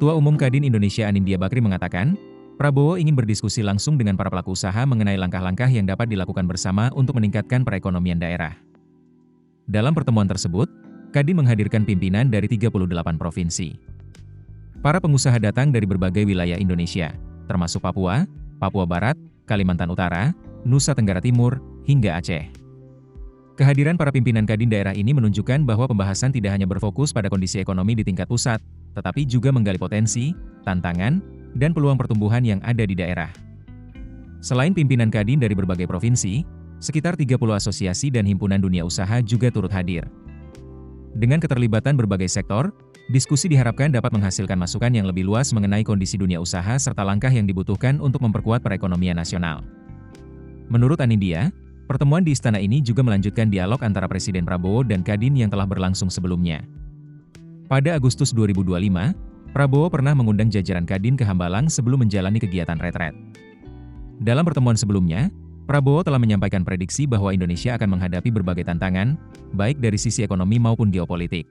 Ketua Umum Kadin Indonesia Anindya Bakri mengatakan, Prabowo ingin berdiskusi langsung dengan para pelaku usaha mengenai langkah-langkah yang dapat dilakukan bersama untuk meningkatkan perekonomian daerah. Dalam pertemuan tersebut, Kadin menghadirkan pimpinan dari 38 provinsi. Para pengusaha datang dari berbagai wilayah Indonesia, termasuk Papua, Papua Barat, Kalimantan Utara, Nusa Tenggara Timur, hingga Aceh. Kehadiran para pimpinan Kadin daerah ini menunjukkan bahwa pembahasan tidak hanya berfokus pada kondisi ekonomi di tingkat pusat, tetapi juga menggali potensi, tantangan, dan peluang pertumbuhan yang ada di daerah. Selain pimpinan Kadin dari berbagai provinsi, sekitar 30 asosiasi dan himpunan dunia usaha juga turut hadir. Dengan keterlibatan berbagai sektor, diskusi diharapkan dapat menghasilkan masukan yang lebih luas mengenai kondisi dunia usaha serta langkah yang dibutuhkan untuk memperkuat perekonomian nasional. Menurut Anindya, pertemuan di istana ini juga melanjutkan dialog antara Presiden Prabowo dan Kadin yang telah berlangsung sebelumnya. Pada Agustus 2025, Prabowo pernah mengundang jajaran Kadin ke Hambalang sebelum menjalani kegiatan retret. Dalam pertemuan sebelumnya, Prabowo telah menyampaikan prediksi bahwa Indonesia akan menghadapi berbagai tantangan, baik dari sisi ekonomi maupun geopolitik.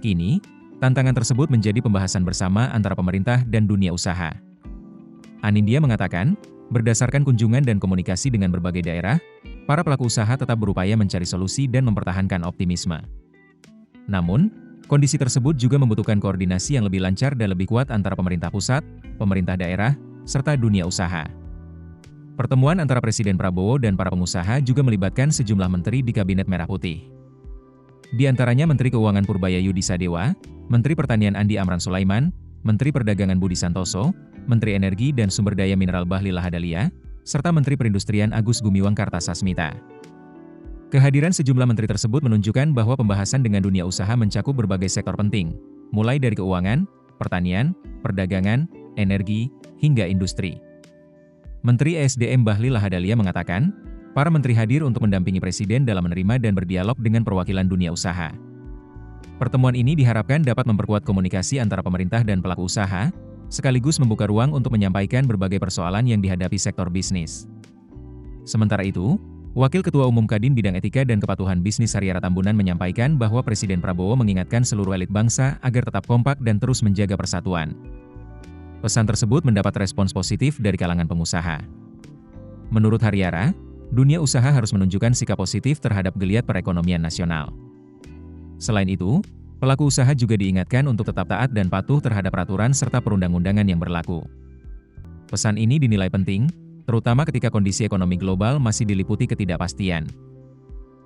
Kini, tantangan tersebut menjadi pembahasan bersama antara pemerintah dan dunia usaha. Anindya mengatakan, berdasarkan kunjungan dan komunikasi dengan berbagai daerah, para pelaku usaha tetap berupaya mencari solusi dan mempertahankan optimisme. Namun, kondisi tersebut juga membutuhkan koordinasi yang lebih lancar dan lebih kuat antara pemerintah pusat, pemerintah daerah, serta dunia usaha. Pertemuan antara Presiden Prabowo dan para pengusaha juga melibatkan sejumlah menteri di Kabinet Merah Putih. Di antaranya Menteri Keuangan Purbaya Yudi Sadewa, Menteri Pertanian Andi Amran Sulaiman, Menteri Perdagangan Budi Santoso, Menteri Energi dan Sumber Daya Mineral Bahlil Lahadalia, serta Menteri Perindustrian Agus Gumiwang Kartasasmita. Kehadiran sejumlah menteri tersebut menunjukkan bahwa pembahasan dengan dunia usaha mencakup berbagai sektor penting, mulai dari keuangan, pertanian, perdagangan, energi, hingga industri. Menteri ESDM Bahlil Lahadalia mengatakan, para menteri hadir untuk mendampingi Presiden dalam menerima dan berdialog dengan perwakilan dunia usaha. Pertemuan ini diharapkan dapat memperkuat komunikasi antara pemerintah dan pelaku usaha, sekaligus membuka ruang untuk menyampaikan berbagai persoalan yang dihadapi sektor bisnis. Sementara itu, Wakil Ketua Umum Kadin Bidang Etika dan Kepatuhan Bisnis Haryara Tambunan menyampaikan bahwa Presiden Prabowo mengingatkan seluruh elit bangsa agar tetap kompak dan terus menjaga persatuan. Pesan tersebut mendapat respons positif dari kalangan pengusaha. Menurut Haryara, dunia usaha harus menunjukkan sikap positif terhadap geliat perekonomian nasional. Selain itu, pelaku usaha juga diingatkan untuk tetap taat dan patuh terhadap peraturan serta perundang-undangan yang berlaku. Pesan ini dinilai penting, terutama ketika kondisi ekonomi global masih diliputi ketidakpastian.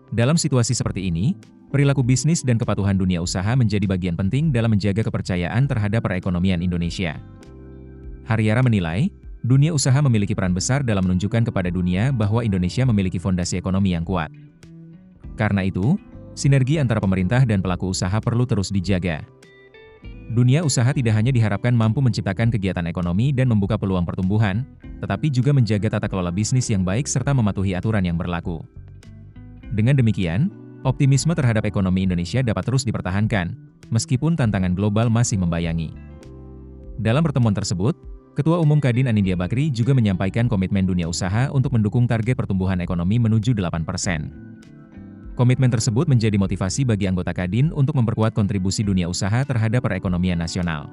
Dalam situasi seperti ini, perilaku bisnis dan kepatuhan dunia usaha menjadi bagian penting dalam menjaga kepercayaan terhadap perekonomian Indonesia. Haryara menilai, dunia usaha memiliki peran besar dalam menunjukkan kepada dunia bahwa Indonesia memiliki fondasi ekonomi yang kuat. Karena itu, sinergi antara pemerintah dan pelaku usaha perlu terus dijaga. Dunia usaha tidak hanya diharapkan mampu menciptakan kegiatan ekonomi dan membuka peluang pertumbuhan, tetapi juga menjaga tata kelola bisnis yang baik serta mematuhi aturan yang berlaku. Dengan demikian, optimisme terhadap ekonomi Indonesia dapat terus dipertahankan, meskipun tantangan global masih membayangi. Dalam pertemuan tersebut, Ketua Umum Kadin Anindya Bakri juga menyampaikan komitmen dunia usaha untuk mendukung target pertumbuhan ekonomi menuju 8%. Komitmen tersebut menjadi motivasi bagi anggota Kadin untuk memperkuat kontribusi dunia usaha terhadap perekonomian nasional.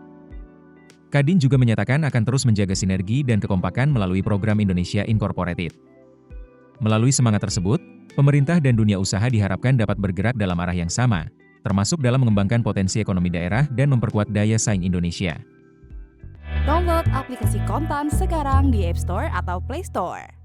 Kadin juga menyatakan akan terus menjaga sinergi dan kekompakan melalui program Indonesia Incorporated. Melalui semangat tersebut, pemerintah dan dunia usaha diharapkan dapat bergerak dalam arah yang sama, termasuk dalam mengembangkan potensi ekonomi daerah dan memperkuat daya saing Indonesia. Download aplikasi Kontan sekarang di App Store atau Play Store.